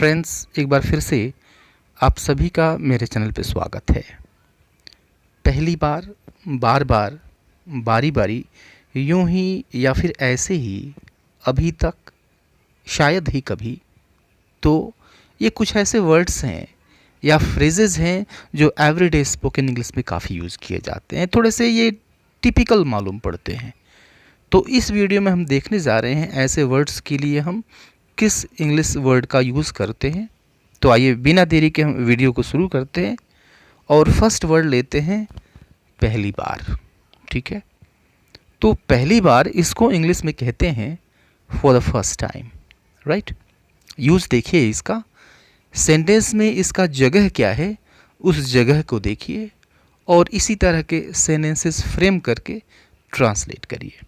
Friends, एक बार फिर से आप सभी का मेरे चैनल पे स्वागत है। पहली बार, बार बार, बारी बारी, यूं ही या फिर ऐसे ही, अभी तक, शायद ही कभी। तो ये कुछ ऐसे वर्ड्स हैं या फ्रेजेस हैं जो एवरीडे स्पोकन इंग्लिश में काफ़ी यूज़ किए जाते हैं। थोड़े से ये टिपिकल मालूम पड़ते हैं। तो इस वीडियो में हम देखने जा रहे हैं ऐसे वर्ड्स के लिए हम किस इंग्लिश वर्ड का यूज़ करते हैं। तो आइए बिना देरी के हम वीडियो को शुरू करते हैं और फर्स्ट वर्ड लेते हैं पहली बार। ठीक है, तो पहली बार इसको इंग्लिश में कहते हैं for the first time. Right, use देखिए इसका, सेंटेंस में इसका जगह क्या है उस जगह को देखिए और इसी तरह के सेंटेंसेस फ्रेम करके ट्रांसलेट करिए।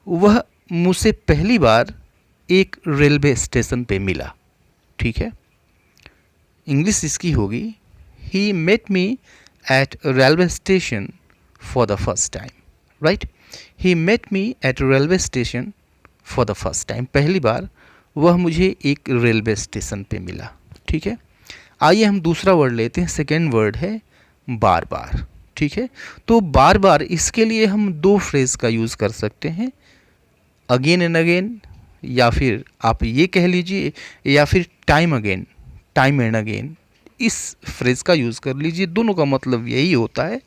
वह मुझसे पहली बार एक रेलवे स्टेशन पे मिला। ठीक है, इंग्लिश इसकी होगी he met me at railway station for the first time. Right, he met me at railway station for the first time. पहली बार वह मुझे एक रेलवे स्टेशन पे मिला। ठीक है, आइए हम दूसरा वर्ड लेते हैं। सेकेंड वर्ड है बार बार। ठीक है, तो बार बार इसके लिए हम दो फ्रेज का यूज़ कर सकते हैं, अगेन एंड अगेन, या फिर आप ये कह लीजिए, या फिर time again, time and again, इस फ्रेज का यूज़ कर लीजिए। दोनों का मतलब यही होता है,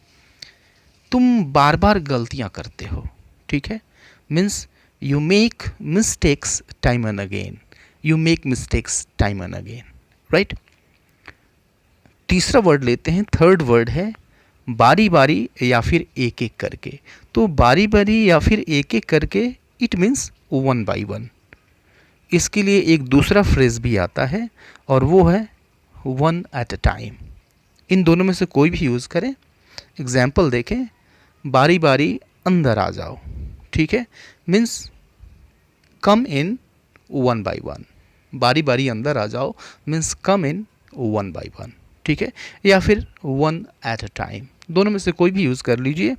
तुम बार बार गलतियां करते हो। ठीक है, means you make mistakes time and again, you make mistakes time and again. Right, तीसरा वर्ड लेते हैं। थर्ड वर्ड है बारी बारी या फिर एक एक करके। तो बारी बारी या फिर एक एक करके it means one by one. इसके लिए एक दूसरा फ्रेज भी आता है और वो है वन एट अ टाइम। इन दोनों में से कोई भी यूज़ करें। एग्जाम्पल देखें, बारी बारी अंदर आ जाओ। ठीक है, means come in one by one. बारी बारी अंदर आ जाओ means come in one by one. ठीक है, या फिर वन एट अ टाइम, दोनों में से कोई भी यूज़ कर लीजिए।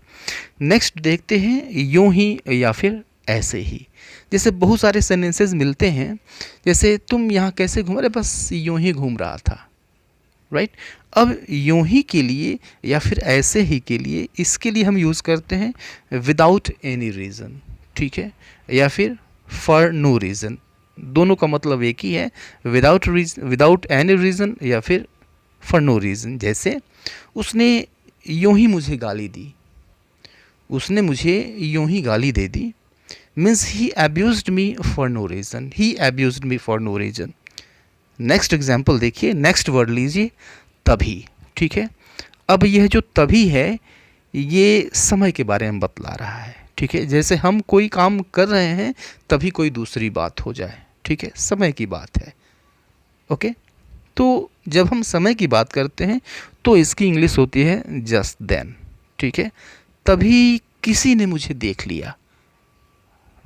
नेक्स्ट देखते हैं यूं ही या फिर ऐसे ही। जैसे बहुत सारे सेंटेंसेस मिलते हैं, जैसे तुम यहाँ कैसे घूम रहे, बस यूं ही घूम रहा था। राइट, अब यूं ही के लिए या फिर ऐसे ही के लिए, इसके लिए हम यूज़ करते हैं विदाउट एनी रीज़न। ठीक है, या फिर फॉर नो रीज़न। दोनों का मतलब एक ही है, विदाउट एनी रीज़न या फिर फॉर नो रीज़न। जैसे उसने यूं ही मुझे गाली दी, उसने मुझे यूं ही गाली दे दी, means he abused me for no reason, he abused me for no reason। Next example देखिए, नेक्स्ट वर्ड लीजिए तभी। ठीक है, अब यह जो तभी है ये समय के बारे में बतला रहा है। ठीक है, जैसे हम कोई काम कर रहे हैं तभी कोई दूसरी बात हो जाए। ठीक है, समय की बात है। ओके, तो जब हम समय की बात करते हैं तो इसकी इंग्लिश होती है जस्ट देन। ठीक है, तभी किसी ने मुझे देख लिया।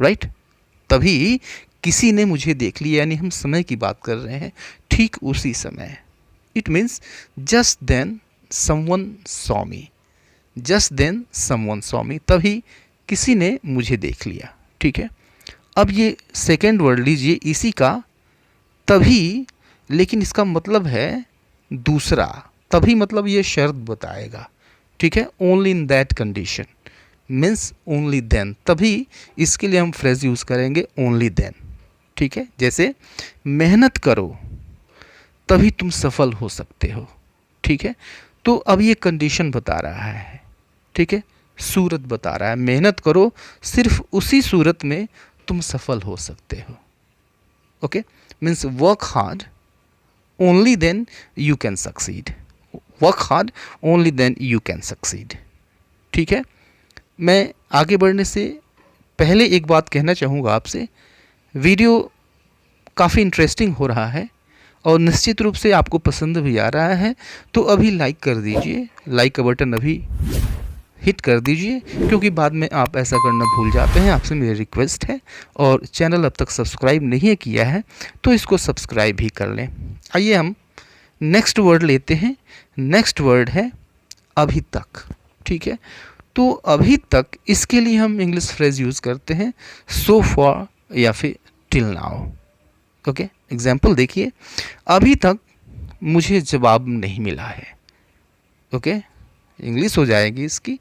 राइट, तभी किसी ने मुझे देख लिया, यानी हम समय की बात कर रहे हैं, ठीक उसी समय। It means just then someone saw me, just then someone saw me, तभी किसी ने मुझे देख लिया। ठीक है, अब ये सेकेंड वर्ड लीजिए इसी का, तभी, लेकिन इसका मतलब है दूसरा। तभी मतलब ये शर्त बताएगा। ठीक है, only in that condition, means only then. तभी इसके लिए हम फ्रेज यूज़ करेंगे ओनली देन। ठीक है, जैसे मेहनत करो तभी तुम सफल हो सकते हो। ठीक है, तो अब ये कंडीशन बता रहा है। ठीक है, सूरत बता रहा है, मेहनत करो सिर्फ उसी सूरत में तुम सफल हो सकते हो। Okay, means work hard only then you can succeed, work hard only then you can succeed. ठीक है, मैं आगे बढ़ने से पहले एक बात कहना चाहूँगा आपसे, वीडियो काफ़ी इंटरेस्टिंग हो रहा है और निश्चित रूप से आपको पसंद भी आ रहा है, तो अभी लाइक कर दीजिए, लाइक का बटन अभी हिट कर दीजिए, क्योंकि बाद में आप ऐसा करना भूल जाते हैं। आपसे मेरी रिक्वेस्ट है, और चैनल अब तक सब्सक्राइब नहीं किया है तो इसको सब्सक्राइब भी कर लें। आइए हम नेक्स्ट वर्ड लेते हैं। नेक्स्ट वर्ड है अभी तक। ठीक है, तो अभी तक इसके लिए हम इंग्लिश फ्रेज यूज़ करते हैं सो फॉर या फिर टिल नाउ। ओके, एग्जाम्पल देखिए, अभी तक मुझे जवाब नहीं मिला है। ओके, इंग्लिश हो जाएगी इसकी,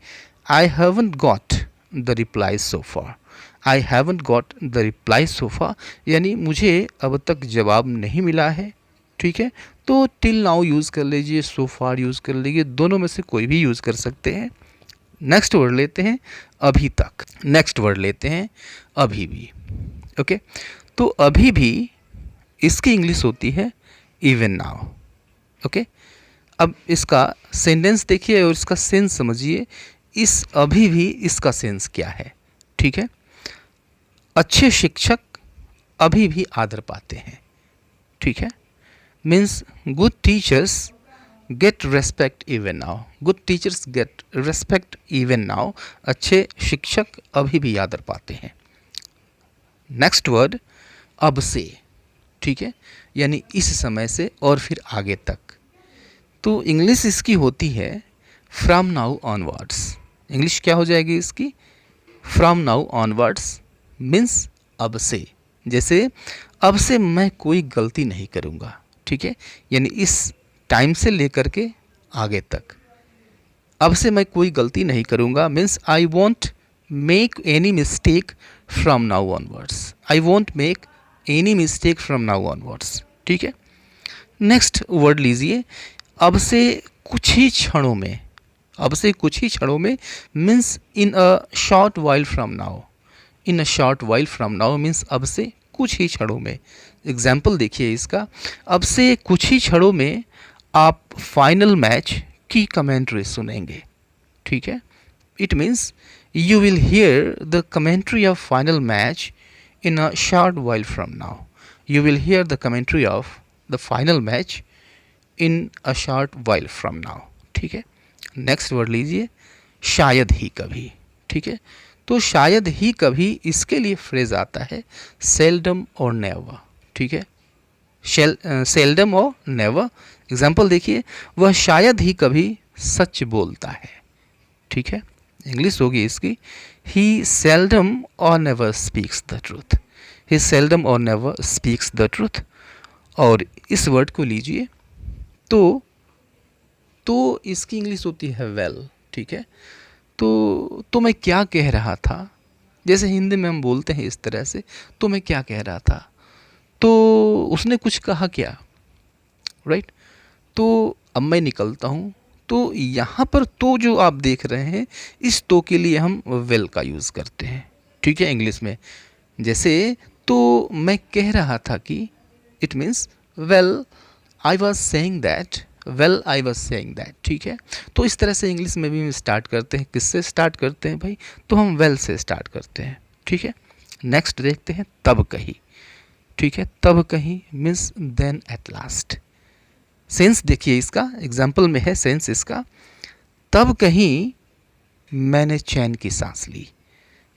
I haven't got the reply so far. I haven't got the reply so far यानी मुझे अब तक जवाब नहीं मिला है। ठीक है, तो टिल नाउ यूज़ कर लीजिए, सो फार यूज़ कर लीजिए, दोनों में से कोई भी यूज़ कर सकते हैं। नेक्स्ट वर्ड लेते हैं अभी तक, नेक्स्ट वर्ड लेते हैं अभी भी। ओके, तो अभी भी इसकी इंग्लिश होती है इवन नाउ। ओके, अब इसका सेंटेंस देखिए और इसका सेंस समझिए, इस अभी भी इसका सेंस क्या है। ठीक है, अच्छे शिक्षक अभी भी आदर पाते हैं। ठीक है, means good teachers get respect even now, good teachers get respect even now, अच्छे शिक्षक अभी भी आदर पाते हैं। नेक्स्ट वर्ड अब से। ठीक है, यानी इस समय से और फिर आगे तक। तो इंग्लिश इसकी होती है फ्रॉम नाउ ऑनवर्ड्स। इंग्लिश क्या हो जाएगी इसकी, फ्रॉम नाउ ऑनवर्ड्स मीन्स अब से। जैसे अब से मैं कोई गलती नहीं करूँगा। ठीक है, यानी इस टाइम से लेकर के आगे तक, अब से मैं कोई गलती नहीं करूँगा means I want make any mistake from now onwards. I want make any mistake from now onwards. ठीक है, नेक्स्ट वर्ड लीजिए, अब से कुछ ही क्षणों में। अब से कुछ ही क्षणों में means in a short while from now. In a short while from now means अब से कुछ ही क्षणों में। एग्जाम्पल देखिए इसका, अब से कुछ ही क्षणों में आप फाइनल मैच की कमेंट्री सुनेंगे। ठीक है, it means you will hear the commentary of final match in a short while from now. You will hear the commentary of the final match in a short while from now. ठीक है, next word लीजिए, शायद ही कभी। ठीक है, तो शायद ही कभी इसके लिए फ्रेज आता है सेल्डम और नेवर। ठीक है, सेल्डम और नेवर। एग्जाम्पल देखिए, वह शायद ही कभी सच बोलता है। ठीक है, इंग्लिश होगी इसकी, ही सेल्डम और never speaks the truth. He seldom और नेवर स्पीक्स द ट्रूथ। और इस वर्ड को लीजिए, तो इसकी इंग्लिश होती है वेल। ठीक है, तो मैं क्या कह रहा था, जैसे हिंदी में हम बोलते हैं इस तरह से, तो मैं क्या कह रहा था, तो उसने कुछ कहा क्या, राइट। तो अब मैं निकलता हूँ। तो यहाँ पर तो जो आप देख रहे हैं, इस तो के लिए हम वेल का यूज़ करते हैं। ठीक है, इंग्लिश में जैसे तो मैं कह रहा था कि, it means well I was saying that, well I was saying that. ठीक है, तो इस तरह से इंग्लिश में भी हम स्टार्ट करते हैं। किससे स्टार्ट करते हैं भाई, तो हम वेल से स्टार्ट करते हैं। ठीक है, नेक्स्ट देखते हैं तब कहीं। ठीक है, तब कहीं means then at last. Sense देखिए इसका, एग्जाम्पल में है सेंस इसका, तब कहीं मैंने चैन की सांस ली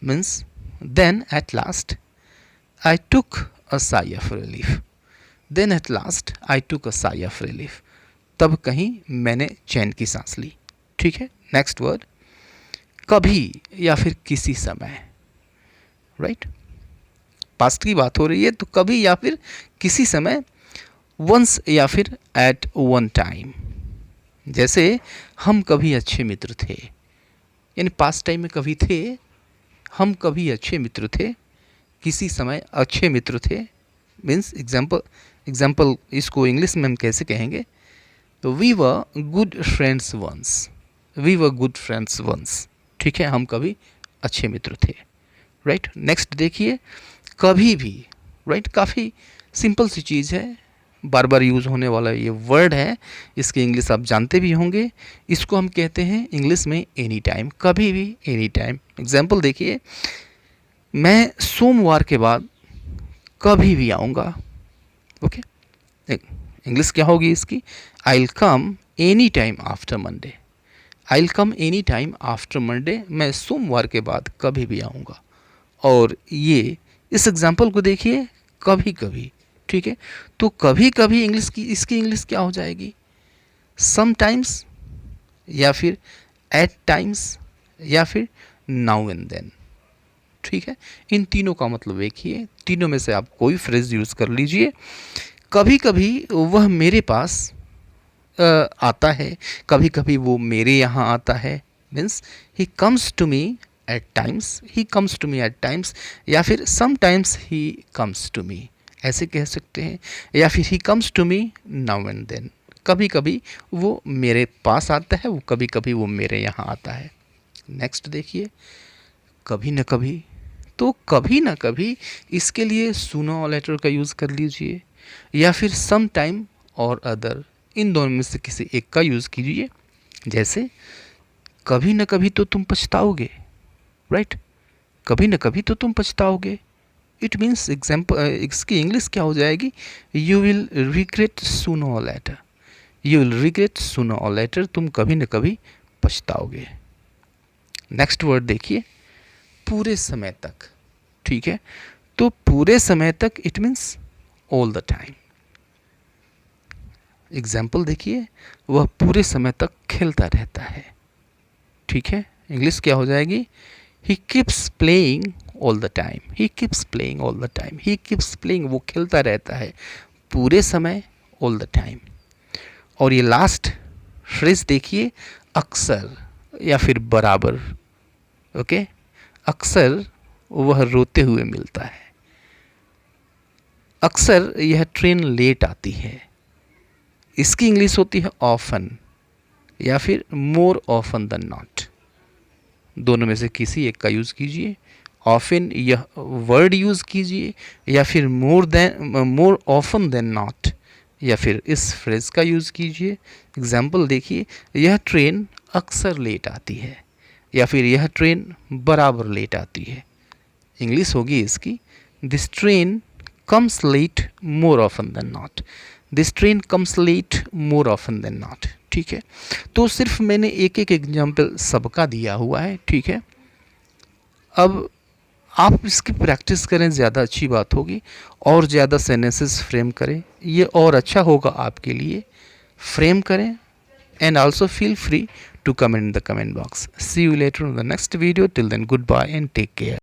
means then at last I took a sigh of relief. Then at last I took a sigh of relief, तब कहीं मैंने चैन की सांस ली। ठीक है, नेक्स्ट वर्ड कभी या फिर किसी समय, राइट। पास्ट की बात हो रही है तो कभी या फिर किसी समय, वंस या फिर एट वन टाइम। जैसे हम कभी अच्छे मित्र थे, यानी पास्ट टाइम में कभी थे, हम कभी अच्छे मित्र थे, किसी समय अच्छे मित्र थे। मीन्स एग्जाम्पल इसको इंग्लिश में हम कैसे कहेंगे, तो we were good friends once. We were good friends once. ठीक है, हम कभी अच्छे मित्र थे, राइट। नेक्स्ट देखिए कभी भी, राइट। काफ़ी सिंपल सी चीज़ है, बार बार यूज़ होने वाला ये वर्ड है, इसकी इंग्लिश आप जानते भी होंगे। इसको हम कहते हैं इंग्लिश में एनी टाइम, कभी भी, एनी टाइम। एग्जाम्पल देखिए, मैं सोमवार के बाद कभी भी आऊँगा। ओके, इंग्लिश क्या होगी इसकी, I will come any time after Monday. I will come any time after Monday, मैं सोमवार के बाद कभी भी आऊँगा। और ये इस एग्जाम्पल को देखिए, कभी कभी। ठीक है, तो कभी कभी इंग्लिश की, इसकी इंग्लिश क्या हो जाएगी, समटाइम्स या फिर एट टाइम्स या फिर नाउ एंड देन। ठीक है, इन तीनों का मतलब एक ही है। तीनों में से आप कोई फ्रेज यूज़ कर लीजिए। कभी कभी वह मेरे पास आता है, कभी कभी वो मेरे यहाँ आता है, means he comes to me at times, he comes to me at times, या फिर sometimes he comes to me, ऐसे कह सकते हैं। या फिर he comes to me now and then, कभी कभी वो मेरे पास आता है, वो कभी कभी वो मेरे यहाँ आता है। नेक्स्ट देखिए, कभी न कभी, तो कभी ना कभी इसके लिए सूनर और लेटर का यूज़ कर लीजिए, या फिर सम टाइम और अदर, इन दोनों में से किसी एक का यूज़ कीजिए। जैसे कभी ना कभी तो तुम पछताओगे, राइट, कभी ना कभी तो तुम पछताओगे। इट मीन्स एग्जाम्पल, इसकी इंग्लिश क्या हो जाएगी, you will regret sooner or later, you will regret sooner or later, तुम कभी ना कभी पछताओगे। नेक्स्ट वर्ड देखिए, पूरे समय तक, ठीक है, तो पूरे समय तक it means all the time. Example देखिए, वह पूरे समय तक खेलता रहता है, ठीक है, इंग्लिश क्या हो जाएगी, he keeps playing all the time, he keeps playing all the time, he keeps playing, वो खेलता रहता है पूरे समय, ऑल द टाइम। और ये लास्ट फ्रेज देखिए, अक्सर या फिर बराबर, ओके, अक्सर वह रोते हुए मिलता है, अक्सर यह ट्रेन लेट आती है, इसकी इंग्लिश होती है ऑफन या फिर मोर ऑफन देन नॉट, दोनों में से किसी एक का यूज़ कीजिए। ऑफन यह वर्ड यूज़ कीजिए, या फिर मोर ऑफन देन नॉट, या फिर इस फ्रेज का यूज़ कीजिए। एग्जाम्पल देखिए, यह ट्रेन अक्सर लेट आती है, या फिर यह ट्रेन बराबर लेट आती है। इंग्लिश होगी इसकी, this train comes late more often than not, this train comes late more often than not, ठीक है। तो सिर्फ मैंने एक एक एग्जाम्पल सबका दिया हुआ है, ठीक है। अब आप इसकी प्रैक्टिस करें, ज़्यादा अच्छी बात होगी, और ज़्यादा सेंटेंसेस फ्रेम करें, ये और अच्छा होगा आपके लिए। फ्रेम करें, and also feel free to comment in the comment box. See you later in the next video. Till then, goodbye and take care.